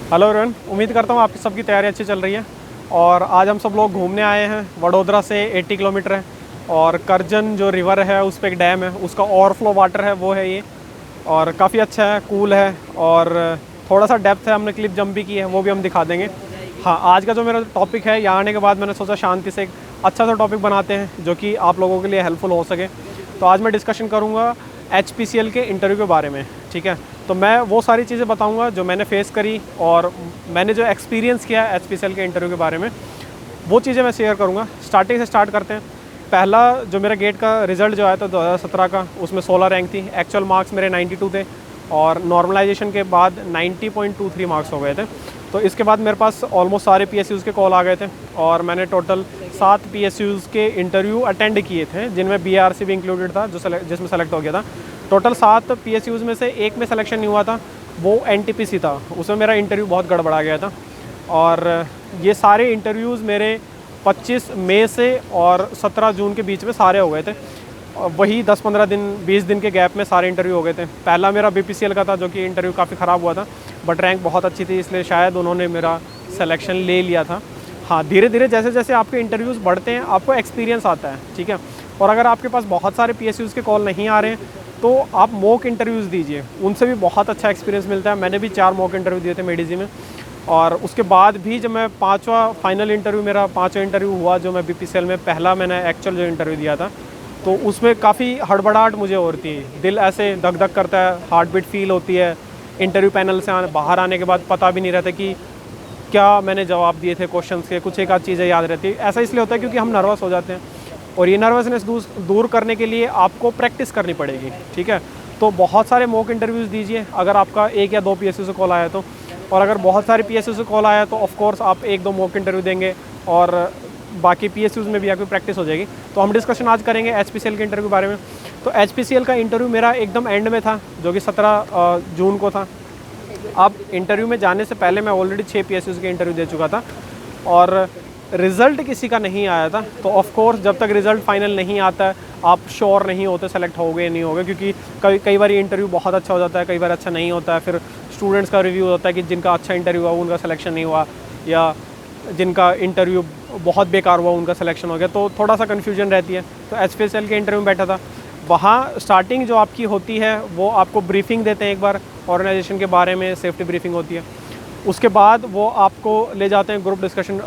Hello everyone, उम्मीद करता हूँ आपकी सबकी तैयारी अच्छी चल रही है। और आज हम सब लोग घूमने आए हैं। वडोदरा से 80 किलोमीटर है और करजन जो रिवर है उस पर एक डैम है, उसका ओवरफ्लो वाटर है वो है ये। और काफ़ी अच्छा है, कूल है और थोड़ा सा डेप्थ है। हमने क्लिप जंप भी की है, वो भी हम दिखा देंगे। हाँ, आज का जो मेरा टॉपिक है, यहाँ आने के बाद मैंने सोचा शांति से एक अच्छा सा टॉपिक बनाते हैं जो कि आप लोगों के लिए हेल्पफुल हो सके। तो आज मैं डिस्कशन करूँगा HPCL के इंटरव्यू के बारे में। ठीक है, तो मैं वो सारी चीज़ें बताऊंगा जो मैंने फेस करी और मैंने जो एक्सपीरियंस किया HPCL के इंटरव्यू के बारे में, वो चीज़ें मैं शेयर करूंगा। स्टार्टिंग से स्टार्ट करते हैं। पहला जो मेरा गेट का रिज़ल्ट जो आया था 2017 का, उसमें 16 रैंक थी। एक्चुअल मार्क्स मेरे 92 थे और नॉर्मलाइजेशन के बाद 90.23 मार्क्स हो गए थे। तो इसके बाद मेरे पास ऑलमोस्ट सारे PSUs के कॉल आ गए थे और मैंने टोटल 7 PSUs के इंटरव्यू अटेंड किए थे, जिनमें BRC भी इंक्लूडेड था, जिसमें सेलेक्ट हो गया था। टोटल 7 PSUs में से एक में सिलेक्शन नहीं हुआ था, वो NTPC था। उसमें मेरा इंटरव्यू बहुत गड़बड़ा गया था। और ये सारे इंटरव्यूज़ मेरे 25 मई से और 17 जून के बीच में सारे हो गए थे। वही 10-15 दिन 20 दिन के गैप में सारे इंटरव्यू हो गए थे। पहला मेरा BPCL का था, जो कि इंटरव्यू काफ़ी ख़राब हुआ था, बट रैंक बहुत अच्छी थी, इसलिए शायद उन्होंने मेरा सिलेक्शन ले लिया था। हाँ, धीरे धीरे जैसे जैसे आपके इंटरव्यूज़ बढ़ते हैं आपको एक्सपीरियंस आता है। ठीक है, और अगर आपके पास बहुत सारे PSUs के कॉल नहीं आ रहे हैं तो आप मॉक इंटरव्यूज़ दीजिए, उनसे भी बहुत अच्छा एक्सपीरियंस मिलता है। मैंने भी 4 मॉक इंटरव्यू दिए थे मेडिजी में। और उसके बाद भी जब मैं 5वां फाइनल इंटरव्यू, मेरा 5वां इंटरव्यू हुआ जो मैं BPCL में, पहला मैंने एक्चुअल जो इंटरव्यू दिया था, तो उसमें काफ़ी हड़बड़ाहट मुझे होती है। दिल ऐसे धक धक करता है, हार्ट बीट फील होती है। इंटरव्यू पैनल से बाहर आने के बाद पता भी नहीं रहता कि क्या मैंने जवाब दिए थे क्वेश्चंस के। कुछ एक आध चीज़ें याद रहती है। ऐसा इसलिए होता है क्योंकि हम नर्वस हो जाते हैं और ये नर्वसनेस दूर करने के लिए आपको प्रैक्टिस करनी पड़ेगी। ठीक है, तो बहुत सारे मॉक इंटरव्यूज़ दीजिए अगर आपका 1 या 2 PSU से कॉल आया तो। और अगर बहुत सारे PSU से कॉल आया तो ऑफकोर्स आप 1-2 मॉक इंटरव्यू देंगे और बाकी PSUs में भी आपकी प्रैक्टिस हो जाएगी। तो हम डिस्कशन आज करेंगे HPCL के इंटरव्यू के बारे में। तो HPCL का इंटरव्यू मेरा एकदम एंड में था, जो कि 17 जून को था। अब इंटरव्यू में जाने से पहले मैं ऑलरेडी 6 PSUs के इंटरव्यू दे चुका था और रिज़ल्ट किसी का नहीं आया था। तो ऑफ कोर्स जब तक रिज़ल्ट फाइनल नहीं आता है आप श्योर नहीं होते सेलेक्ट हो गए नहीं हो गए, क्योंकि कई बार इंटरव्यू बहुत अच्छा हो जाता है, कई बार अच्छा नहीं होता है। फिर स्टूडेंट्स का रिव्यू होता है कि जिनका अच्छा इंटरव्यू हुआ उनका सिलेक्शन नहीं हुआ, या जिनका इंटरव्यू बहुत बेकार हुआ उनका सिलेक्शन हो गया। तो थोड़ा सा कन्फ्यूजन रहती है। तो HPCL के इंटरव्यू में बैठा था, वहाँ स्टार्टिंग जो आपकी होती है वो आपको ब्रीफिंग देते हैं, एक बार ऑर्गेनाइजेशन के बारे में सेफ्टी ब्रीफिंग होती है। उसके बाद वो आपको ले जाते हैं ग्रुप डिस्कशन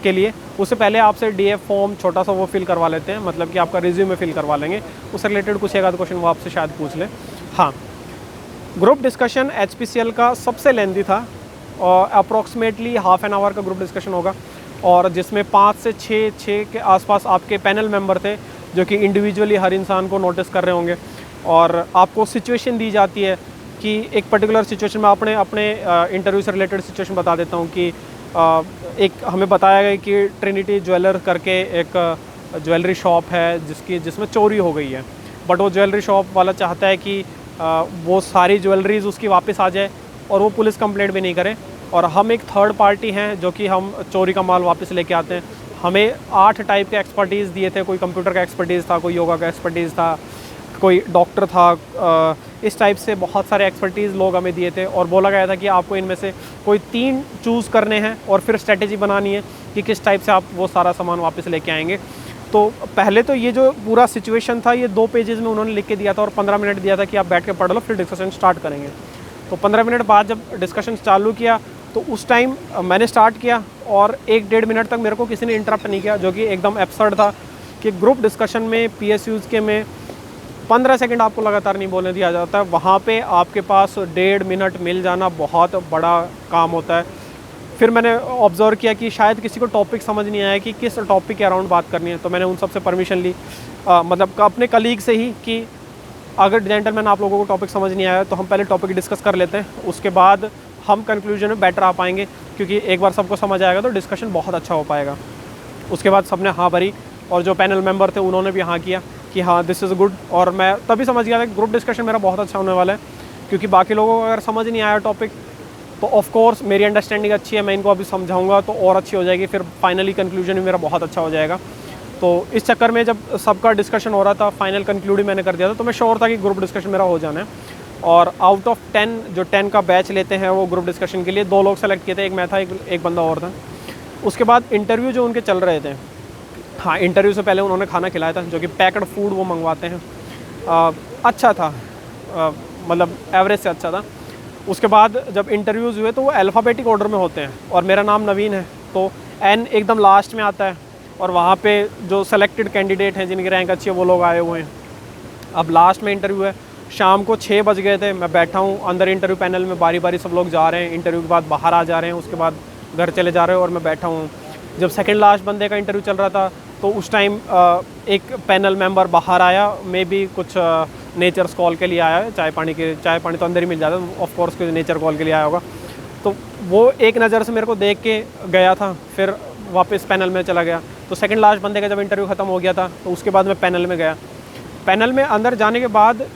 के लिए। उससे पहले आपसे DF फॉर्म छोटा सा वो फिल करवा लेते हैं, मतलब कि आपका रिज्यूमे फिल करवा लेंगे। उससे रिलेटेड कुछ एक आध क्वेश्चन वो आपसे शायद पूछ लें। हाँ, ग्रुप डिस्कशन HPCL का सबसे लेंथी था और अप्रॉक्सीमेटली हाफ एन आवर का ग्रुप डिस्कशन होगा, और जिसमें 5 से 6 के आसपास आपके पैनल मेंबर थे जो कि इंडिविजुअली हर इंसान को नोटिस कर रहे होंगे। और आपको सिचुएशन दी जाती है कि एक पर्टिकुलर सिचुएशन में अपने इंटरव्यू से रिलेटेड सिचुएशन बता देता हूँ कि एक हमें बताया गया कि ट्रिनिटी ज्वेलर करके एक ज्वेलरी शॉप है जिसमें चोरी हो गई है, बट वो ज्वेलरी शॉप वाला चाहता है कि वो सारी ज्वेलरीज उसकी वापस आ जाए और वो पुलिस कंप्लेंट भी नहीं करे। और हम एक थर्ड पार्टी हैं जो कि हम चोरी का माल वापस लेके आते हैं। हमें 8 टाइप के एक्सपर्टीज़ दिए थे। कोई कंप्यूटर का एक्सपर्टीज़ था, कोई योगा का एक्सपर्टीज़ था, कोई डॉक्टर था। इस टाइप से बहुत सारे एक्सपर्टीज़ लोग हमें दिए थे और बोला गया था कि आपको इनमें से कोई 3 चूज़ करने हैं और फिर स्ट्रेटेजी बनानी है कि किस टाइप से आप वो सारा सामान वापस लेके आएंगे। तो पहले तो ये जो पूरा सिचुएशन था ये 2 पेजेस में उन्होंने लिख के दिया था और 15 मिनट दिया था कि आप बैठ के पढ़ लो, फिर डिस्कशन स्टार्ट करेंगे। तो 15 मिनट बाद जब डिस्कशन चालू किया तो उस टाइम मैंने स्टार्ट किया और 1-1.5 मिनट तक मेरे को किसी ने इंटरप्ट नहीं किया, जो कि एकदम एब्सर्ड था कि ग्रुप डिस्कशन में PSUs के में 15 सेकंड आपको लगातार नहीं बोलने दिया जाता है। वहाँ पे आपके पास 1.5 मिनट मिल जाना बहुत बड़ा काम होता है। फिर मैंने ऑब्जर्व किया कि शायद किसी को टॉपिक समझ नहीं आया कि किस टॉपिक के अराउंड बात करनी है। तो मैंने उन सब से परमिशन ली, मतलब अपने कलीग से ही, कि अगर जेंटलमैन आप लोगों को टॉपिक समझ नहीं आया तो हम पहले टॉपिक डिस्कस कर लेते हैं, उसके बाद हम कंक्लूजन में बेटर आ पाएंगे, क्योंकि एक बार सबको समझ आएगा तो डिस्कशन बहुत अच्छा हो पाएगा। उसके बाद सबने हाँ भरी और जो पैनल मेंबर थे उन्होंने भी हाँ किया कि हाँ दिस इज़ गुड। और मैं तभी समझ गया था कि ग्रुप डिस्कशन मेरा बहुत अच्छा होने वाला है, क्योंकि बाकी लोगों को अगर समझ नहीं आया टॉपिक तो ऑफ कोर्स मेरी अंडरस्टैंडिंग अच्छी है, मैं इनको अभी समझाऊंगा तो और अच्छी हो जाएगी, फिर फाइनली कंक्लूजन भी मेरा बहुत अच्छा हो जाएगा। तो इस चक्कर में जब सबका डिस्कशन हो रहा था, फाइनल कंक्लूड ही मैंने कर दिया था, तो मैं श्योर था कि ग्रुप डिस्कशन मेरा हो जाना है। और आउट ऑफ 10 जो 10 का बैच लेते हैं वो ग्रुप डिस्कशन के लिए 2 लोग सेलेक्ट किए थे, एक मैं था, एक बंदा और था। उसके बाद इंटरव्यू जो उनके चल रहे थे, हाँ इंटरव्यू से पहले उन्होंने खाना खिलाया था, जो कि पैक्ड फूड वो मंगवाते हैं। अच्छा था, मतलब एवरेज से अच्छा था। उसके बाद जब इंटरव्यूज़ हुए तो वो अल्फ़ाबेटिक ऑर्डर में होते हैं और मेरा नाम नवीन है, तो एन एकदम लास्ट में आता है और वहाँ पे जो सेलेक्टेड कैंडिडेट हैं जिनकी रैंक अच्छी है वो लोग आए हुए हैं। अब लास्ट में इंटरव्यू है, शाम को 6 बज गए थे, मैं बैठा हूँ अंदर इंटरव्यू पैनल में, बारी बारी सब लोग जा रहे हैं, इंटरव्यू के बाद बाहर आ जा रहे हैं, उसके बाद घर चले जा रहे हैं और मैं बैठा हूँ। जब सेकंड लास्ट बंदे का इंटरव्यू चल रहा था तो उस टाइम एक पैनल मेंबर बाहर आया, मे बी कुछ नेचर्स कॉल के लिए आया है, चाय पानी तो अंदर ही मिल जाता है, ऑफ कोर्स कोई नेचर कॉल के लिए आया होगा। तो वो एक नज़र से मेरे को देख के गया था, फिर वापस पैनल में चला गया। तो सेकंड लास्ट बंदे का जब इंटरव्यू ख़त्म हो गया था तो उसके बाद मैं पैनल में गया। पैनल में अंदर जाने के बाद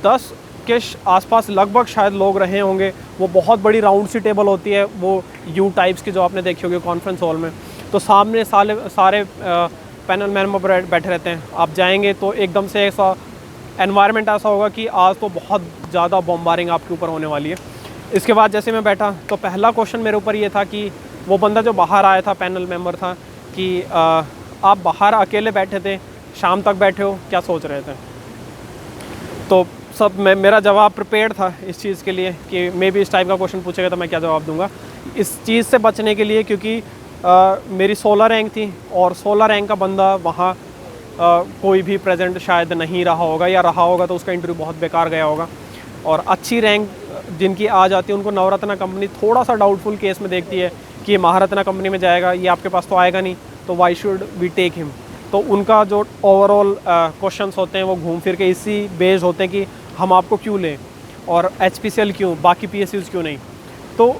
10 के आसपास लगभग शायद लोग रहे होंगे। वो बहुत बड़ी राउंड सी टेबल होती है, वो यू टाइप्स की जो आपने देखी होगी कॉन्फ्रेंस हॉल में, तो सामने सारे पैनल मेंबर बैठे रहते हैं। आप जाएंगे तो एकदम से ऐसा एनवायरनमेंट ऐसा होगा कि आज तो बहुत ज़्यादा बॉम्बारिंग आपके ऊपर होने वाली है। इसके बाद जैसे मैं बैठा तो पहला क्वेश्चन मेरे ऊपर ये था कि वो बंदा जो बाहर आया था, पैनल मेंबर था, कि आप बाहर अकेले बैठे थे, शाम तक बैठे हो, क्या सोच रहे थे? तो मेरा जवाब प्रिपेयर्ड था इस चीज़ के लिए कि मे भी इस टाइप का क्वेश्चन पूछेगा तो मैं क्या जवाब दूंगा। इस चीज़ से बचने के लिए, क्योंकि मेरी 16 रैंक थी और 16 रैंक का बंदा वहाँ कोई भी प्रेजेंट शायद नहीं रहा होगा, या रहा होगा तो उसका इंटरव्यू बहुत बेकार गया होगा। और अच्छी रैंक जिनकी आ जाती है उनको नवरत्ना कंपनी थोड़ा सा डाउटफुल केस में देखती है कि ये महारत्ना कंपनी में जाएगा, ये आपके पास तो आएगा नहीं, तो why should we take him. तो उनका जो ओवरऑल क्वेश्चंस होते हैं वो घूम फिर के इसी बेस्ड होते हैं कि हम आपको क्यों लें और HPCL क्यों, बाकी PSUs क्यों नहीं। तो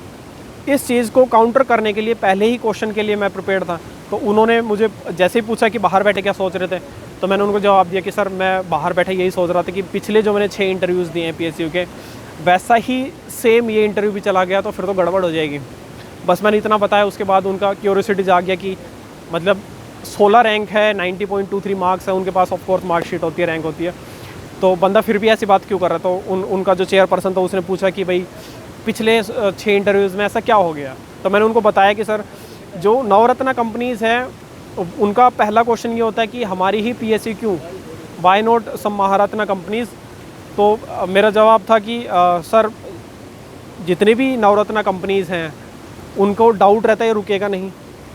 इस चीज़ को काउंटर करने के लिए पहले ही क्वेश्चन के लिए मैं प्रिपेयर्ड था। तो उन्होंने मुझे जैसे ही पूछा कि बाहर बैठे क्या सोच रहे थे, तो मैंने उनको जवाब दिया कि सर मैं बाहर बैठे यही सोच रहा था कि पिछले जो मैंने 6 इंटरव्यूज़ दिए हैं PSU के, वैसा ही सेम ये इंटरव्यू भी चला गया तो फिर तो गड़बड़ हो जाएगी। बस मैंने इतना बताया। उसके बाद उनका क्यूरियोसिटी जाग गया कि मतलब 16 रैंक है, 90.23 मार्क्स है उनके पास, ऑफ कोर्स मार्कशीट होती है, रैंक होती है, तो बंदा फिर भी ऐसी बात क्यों कर रहा था। तो उनका जो चेयरपर्सन था उसने पूछा कि भाई पिछले 6 इंटरव्यूज़ में ऐसा क्या हो गया। तो मैंने उनको बताया कि सर जो नवरत्ना कंपनीज़ हैं उनका पहला क्वेश्चन ये होता है कि हमारी ही PSU क्यों, why not some Maharatna companies. तो मेरा जवाब था कि सर जितनी भी नवरत्ना कंपनीज़ हैं उनको डाउट रहता है ये रुकेगा नहीं,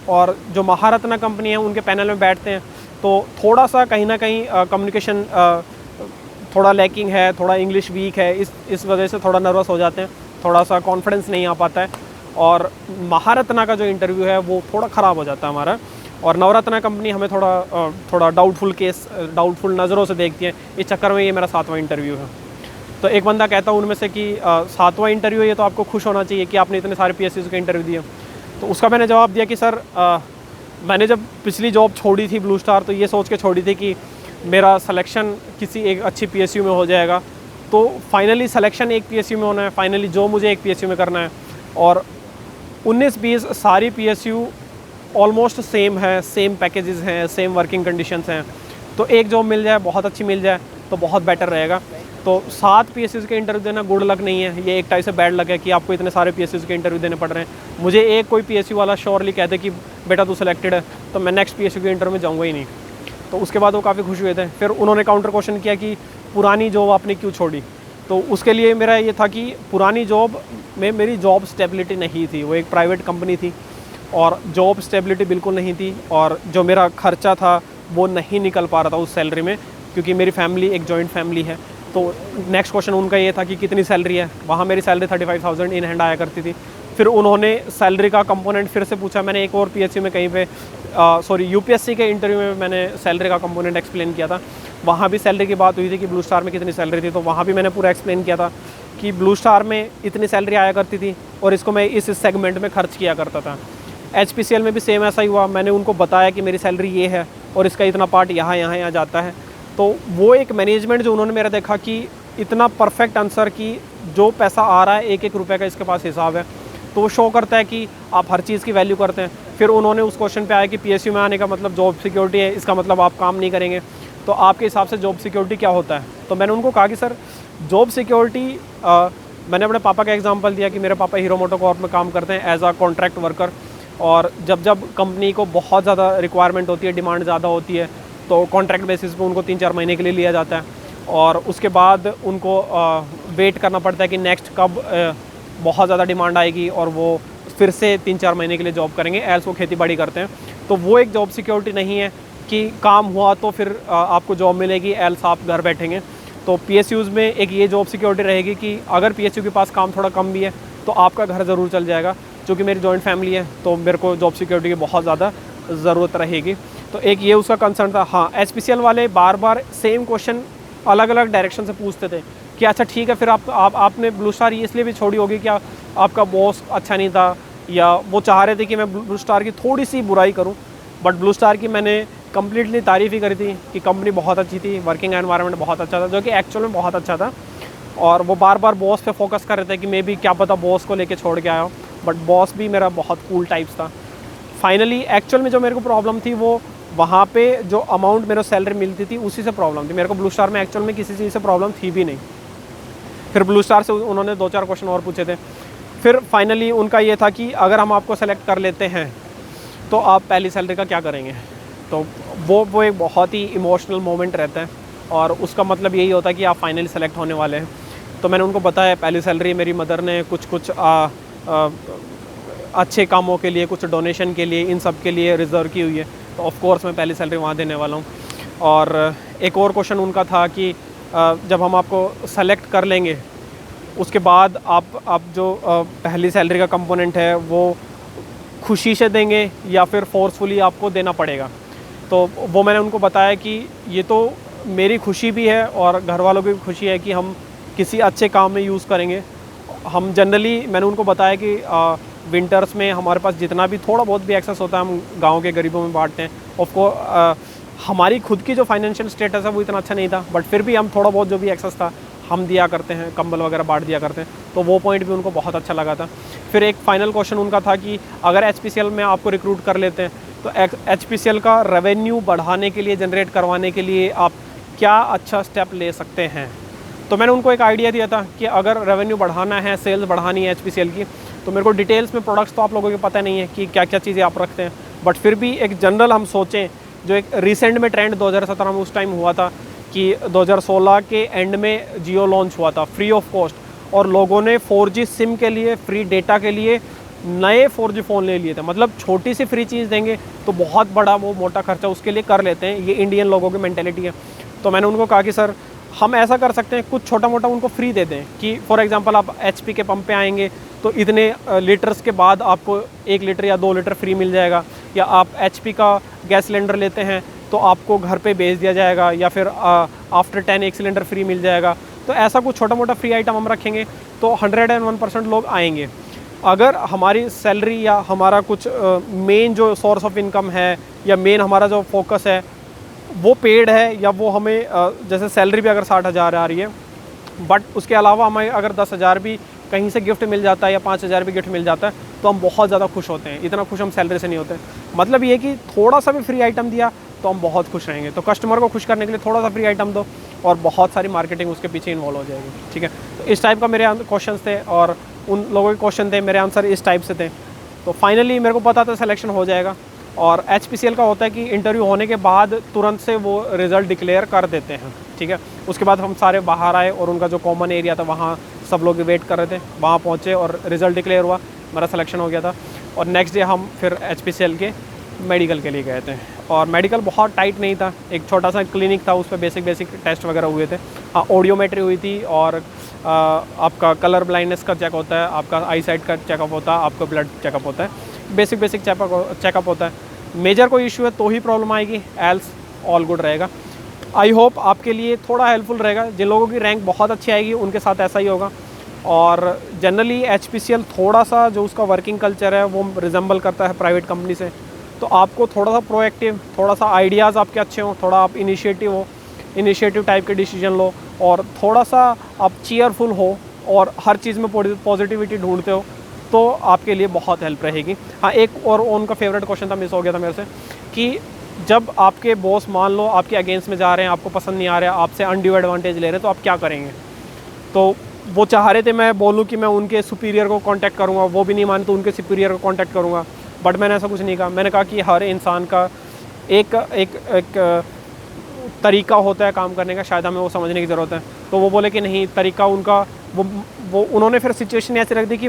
और जो महारत्ना कंपनी है उनके पैनल में बैठते हैं तो थोड़ा सा कहीं ना कहीं कम्युनिकेशन थोड़ा लैकिंग है, थोड़ा इंग्लिश वीक है, इस वजह से थोड़ा नर्वस हो जाते हैं, थोड़ा सा कॉन्फिडेंस नहीं आ पाता है, और महारत्ना का जो इंटरव्यू है वो थोड़ा ख़राब हो जाता है हमारा। और नवरत्ना कंपनी हमें थोड़ा डाउटफुल नज़रों से देखती है। इस चक्कर में ये मेरा 7वां इंटरव्यू है। तो एक बंदा कहता उनमें से कि 7वां इंटरव्यू है, ये तो आपको खुश होना चाहिए कि आपने इतने सारे PSUs के इंटरव्यू दिए। तो उसका मैंने जवाब दिया कि सर मैंने जब पिछली जॉब छोड़ी थी ब्लू स्टार, तो ये सोच के छोड़ी थी कि मेरा सिलेक्शन किसी एक अच्छी PSU में हो जाएगा। तो फाइनली सिलेक्शन एक PSU में होना है, फाइनली जो मुझे एक PSU में करना है। और 19-20 सारी PSU ऑलमोस्ट सेम है, सेम पैकेजेस हैं, सेम वर्किंग कंडीशंस हैं। तो एक जॉब मिल जाए, बहुत अच्छी मिल जाए तो बहुत बेटर रहेगा। तो 7 PSUs के इंटरव्यू देना गुड लक नहीं है, ये एक टाइप से बैड लक है कि आपको इतने सारे PSUs के इंटरव्यू देने पड़ रहे हैं। मुझे एक कोई PSU वाला श्योरली कहते कि बेटा तू सिलेक्टेड है, तो मैं नेक्स्ट PSU के इंटरव्यू में जाऊँगा ही नहीं। तो उसके बाद वो काफ़ी खुश हुए थे। फिर उन्होंने काउंटर क्वेश्चन किया कि पुरानी जॉब आपने क्यों छोड़ी। तो उसके लिए मेरा ये था कि पुरानी जॉब में मेरी जॉब स्टेबिलिटी नहीं थी, वो एक प्राइवेट कंपनी थी और जॉब स्टेबिलिटी बिल्कुल नहीं थी, और जो मेरा खर्चा था वो नहीं निकल पा रहा था उस सैलरी में, क्योंकि मेरी फैमिली एक जॉइंट फैमिली है। तो नेक्स्ट क्वेश्चन उनका ये था कि कितनी सैलरी है। वहाँ मेरी सैलरी 35,000 इन हैंड आया करती थी। फिर उन्होंने सैलरी का कंपोनेंट फिर से पूछा। मैंने एक और PSU में कहीं पे UPSC के इंटरव्यू में मैंने सैलरी का कंपोनेंट एक्सप्लेन किया था। वहाँ भी सैलरी की बात हुई थी कि ब्लू स्टार में कितनी सैलरी थी, तो वहाँ भी मैंने पूरा एक्सप्लेन किया था कि ब्लू स्टार में इतनी सैलरी आया करती थी और इसको मैं इस सेगमेंट में खर्च किया करता था। HPCL में भी सेम ऐसा ही हुआ। मैंने उनको बताया कि मेरी सैलरी ये है और इसका इतना पार्ट यहाँ जाता है। तो वो एक मैनेजमेंट जो उन्होंने मेरा देखा कि इतना परफेक्ट आंसर कि जो पैसा आ रहा है एक एक रुपये का इसके पास हिसाब है, तो वो शो करता है कि आप हर चीज़ की वैल्यू करते हैं। फिर उन्होंने उस क्वेश्चन पे आया कि PSU में आने का मतलब जॉब सिक्योरिटी है, इसका मतलब आप काम नहीं करेंगे, तो आपके हिसाब से जॉब सिक्योरिटी क्या होता है। तो मैंने उनको कहा कि सर जॉब सिक्योरिटी, मैंने अपने पापा का एग्जांपल दिया कि मेरे पापा हीरो मोटोकॉर्प में काम करते हैं एज अ कॉन्ट्रैक्ट वर्कर, और जब जब कंपनी को बहुत ज़्यादा रिक्वायरमेंट होती है, डिमांड ज़्यादा होती है, तो कॉन्ट्रैक्ट बेसिस पे उनको 3-4 महीने के लिए लिया जाता है, और उसके बाद उनको वेट करना पड़ता है कि नेक्स्ट कब बहुत ज़्यादा डिमांड आएगी और वो फिर से 3-4 महीने के लिए जॉब करेंगे, एल्स वो खेती बाड़ी करते हैं। तो वो एक जॉब सिक्योरिटी नहीं है कि काम हुआ तो फिर आपको जॉब मिलेगी, एल्स आप घर बैठेंगे। तो PSUs में एक ये जॉब सिक्योरिटी रहेगी कि अगर PSU के पास काम थोड़ा कम भी है तो आपका घर ज़रूर चल जाएगा। क्योंकि मेरी जॉइंट फैमिली है तो मेरे को जॉब सिक्योरिटी की बहुत ज़्यादा ज़रूरत रहेगी। तो एक ये उसका कंसर्न था। हाँ, HPCL वाले बार बार सेम क्वेश्चन अलग अलग डायरेक्शन से पूछते थे कि अच्छा ठीक है, फिर आपने ब्लू स्टार इसलिए भी छोड़ी होगी क्या, आपका बॉस अच्छा नहीं था, या वो चाह रहे थे कि मैं ब्लू स्टार की थोड़ी सी बुराई करूं। बट ब्लू स्टार की मैंने कम्प्लीटली तारीफ़ ही करी थी कि कंपनी बहुत अच्छी थी, वर्किंग एनवायरनमेंट बहुत अच्छा था, जो कि एक्चुअल में बहुत अच्छा था। और वो बार बार बॉस पे फोकस कर रहे थे कि मे भी क्या पता बॉस को लेके छोड़ के आया हूँ, बट बॉस भी मेरा बहुत कूल टाइप्स था। फाइनली एक्चुअल में जो मेरे को प्रॉब्लम थी वो वहाँ पे जो अमाउंट मेरे सैलरी मिलती थी उसी से प्रॉब्लम थी। मेरे को ब्लू स्टार में एक्चुअल में किसी चीज़ से प्रॉब्लम थी भी नहीं। फिर ब्लू स्टार से उन्होंने 2-4 क्वेश्चन और पूछे थे। फिर फाइनली उनका ये था कि अगर हम आपको सेलेक्ट कर लेते हैं तो आप पहली सैलरी का क्या करेंगे। तो वो एक बहुत ही इमोशनल मोमेंट रहता है, और उसका मतलब यही होता है कि आप फाइनली सेलेक्ट होने वाले हैं। तो मैंने उनको बताया पहली सैलरी मेरी मदर ने कुछ अच्छे कामों के लिए, कुछ डोनेशन के लिए, इन सब के लिए रिज़र्व की हुई है, तो ऑफ़ कोर्स मैं पहली सैलरी वहाँ देने वाला हूँ। और एक और क्वेश्चन उनका था कि जब हम आपको सेलेक्ट कर लेंगे उसके बाद आप जो पहली सैलरी का कंपोनेंट है वो खुशी से देंगे या फिर फोर्सफुली आपको देना पड़ेगा। तो वो मैंने उनको बताया कि ये तो मेरी खुशी भी है और घर वालों की भी खुशी है कि हम किसी अच्छे काम में यूज़ करेंगे। हम जनरली, मैंने उनको बताया कि विंटर्स में हमारे पास जितना भी थोड़ा बहुत भी एक्सेस होता है हम गांव के गरीबों में बांटते हैं। ऑफकोर्स हमारी खुद की जो फाइनेंशियल स्टेटस है वो इतना अच्छा नहीं था, बट फिर भी हम थोड़ा बहुत जो भी एक्सेस था हम दिया करते हैं, कंबल वगैरह बांट दिया करते हैं। तो वो पॉइंट भी उनको बहुत अच्छा लगा था। फिर एक फाइनल क्वेश्चन उनका था कि अगर HPCL में आपको रिक्रूट कर लेते हैं तो HPCL का रेवेन्यू बढ़ाने के लिए, जनरेट करवाने के लिए आप क्या अच्छा स्टेप ले सकते हैं। तो मैंने उनको एक आइडिया दिया था कि अगर रेवेन्यू बढ़ाना है, सेल्स बढ़ानी है HPCL की, तो मेरे को डिटेल्स में प्रोडक्ट्स तो आप लोगों को पता नहीं है कि क्या क्या चीज़ें आप रखते हैं, बट फिर भी एक जनरल हम सोचें, जो एक रिसेंट में ट्रेंड 2017 में उस टाइम हुआ था कि 2016 के एंड में जियो लॉन्च हुआ था फ्री ऑफ कॉस्ट, और लोगों ने 4G सिम के लिए, फ्री डेटा के लिए नए 4G फ़ोन ले लिए थे। मतलब छोटी सी फ्री चीज़ देंगे तो बहुत बड़ा वो मोटा खर्चा उसके लिए कर लेते हैं। ये इंडियन लोगों की मेंटेलिटी है। तो मैंने उनको कहा कि सर हम ऐसा कर सकते हैं, कुछ छोटा मोटा उनको फ्री दे दें कि फॉर एग्जांपल आप HP के पंप पे आएंगे तो इतने लीटर्स के बाद आपको 1 लीटर या 2 लीटर फ्री मिल जाएगा, या आप HP का गैस सिलेंडर लेते हैं तो आपको घर पे भेज दिया जाएगा, या फिर आफ्टर 10 1 सिलेंडर फ्री मिल जाएगा। तो ऐसा कुछ छोटा मोटा फ्री आइटम हम रखेंगे तो 101% लोग आएंगे। अगर हमारी सैलरी या हमारा कुछ मेन जो सोर्स ऑफ इनकम है या मेन हमारा जो फोकस है वो पेड है, या वो हमें जैसे सैलरी भी अगर 60,000 आ रही है, बट उसके अलावा हमें अगर 10,000 भी कहीं से गिफ्ट मिल जाता है या 5,000 भी गिफ्ट मिल जाता है तो हम बहुत ज़्यादा खुश होते हैं। इतना खुश हम सैलरी से नहीं होते। मतलब ये कि थोड़ा सा भी फ्री आइटम दिया तो हम बहुत खुश रहेंगे। तो कस्टमर को खुश करने के लिए थोड़ा सा फ्री आइटम दो और बहुत सारी मार्केटिंग उसके पीछे इन्वॉल्व हो जाएगी। ठीक है, तो इस टाइप का मेरे क्वेश्चन थे और उन लोगों के क्वेश्चन थे, मेरे आंसर इस टाइप से थे। तो फाइनली मेरे को पता था सिलेक्शन हो जाएगा। और HPCL का होता है कि इंटरव्यू होने के बाद तुरंत से वो रिज़ल्ट डिक्लेयर कर देते हैं। ठीक है, उसके बाद हम सारे बाहर आए और उनका जो कॉमन एरिया था वहाँ सब लोग वेट कर रहे थे, वहाँ पहुँचे और रिज़ल्ट डिक्लेयर हुआ, मेरा सिलेक्शन हो गया था। और नेक्स्ट डे हम फिर HPCL के मेडिकल के लिए गए थे। और मेडिकल बहुत टाइट नहीं था, एक छोटा सा क्लिनिक था, उस पर बेसिक टेस्ट वगैरह हुए थे। हाँ, ऑडियोमेट्री हुई थी और आपका कलर ब्लाइंडनेस का चेक होता है, आपका आई साइट का चेकअप होता है, आपका ब्लड चेकअप होता है, बेसिक चेकअप होता है। मेजर कोई इशू है तो ही प्रॉब्लम आएगी, एल्स ऑल गुड रहेगा। आई होप आपके लिए थोड़ा हेल्पफुल रहेगा। जिन लोगों की रैंक बहुत अच्छी आएगी उनके साथ ऐसा ही होगा। और जनरली HPCL थोड़ा सा जो उसका वर्किंग कल्चर है वो रिजेंबल करता है प्राइवेट कंपनी से। तो आपको थोड़ा सा प्रोएक्टिव, थोड़ा सा आइडियाज़ आपके अच्छे हों, थोड़ा आप इनिशिएटिव टाइप के डिसीजन लो, और थोड़ा सा आप चीयरफुल हो और हर चीज़ में पॉजिटिविटी ढूंढते हो तो आपके लिए बहुत हेल्प रहेगी। हाँ, एक और उनका फेवरेट क्वेश्चन था, मिस हो गया था मेरे से, कि जब आपके बॉस मान लो आपके अगेंस्ट में जा रहे हैं, आपको पसंद नहीं आ रहा है, आपसे अनड्यू एडवांटेज ले रहे हैं, तो आप क्या करेंगे। तो वो चाह रहे थे मैं बोलूँ कि मैं उनके सुपीरियर को कांटेक्ट करूँगा, वो भी नहीं माने तो उनके सुपीरियर को कांटेक्ट करूँगा, बट मैंने ऐसा कुछ नहीं कहा। मैंने कहा कि हर इंसान का एक एक एक तरीका होता है काम करने का, शायद हमें वो समझने की ज़रूरत है। तो वो बोले कि नहीं, तरीका उनका वो उन्होंने फिर सिचुएशन ऐसे रख दी कि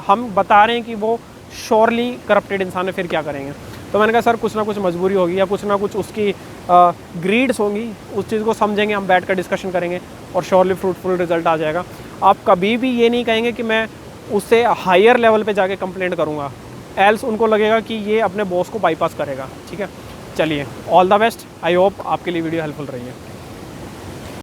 हम बता रहे हैं कि वो श्योरली करप्टेड इंसान है, फिर क्या करेंगे। तो मैंने कहा सर कुछ ना कुछ मजबूरी होगी या कुछ ना कुछ उसकी ग्रीड्स होंगी, उस चीज़ को समझेंगे, हम बैठ कर डिस्कशन करेंगे और श्योरली फ्रूटफुल रिजल्ट आ जाएगा। आप कभी भी ये नहीं कहेंगे कि मैं उससे हायर लेवल पे जाके कंप्लेंट करूँगा, एल्स उनको लगेगा कि ये अपने बॉस को बाईपास करेगा। ठीक है, चलिए, all the best. I hope आपके लिए वीडियो हेल्पफुल रही है।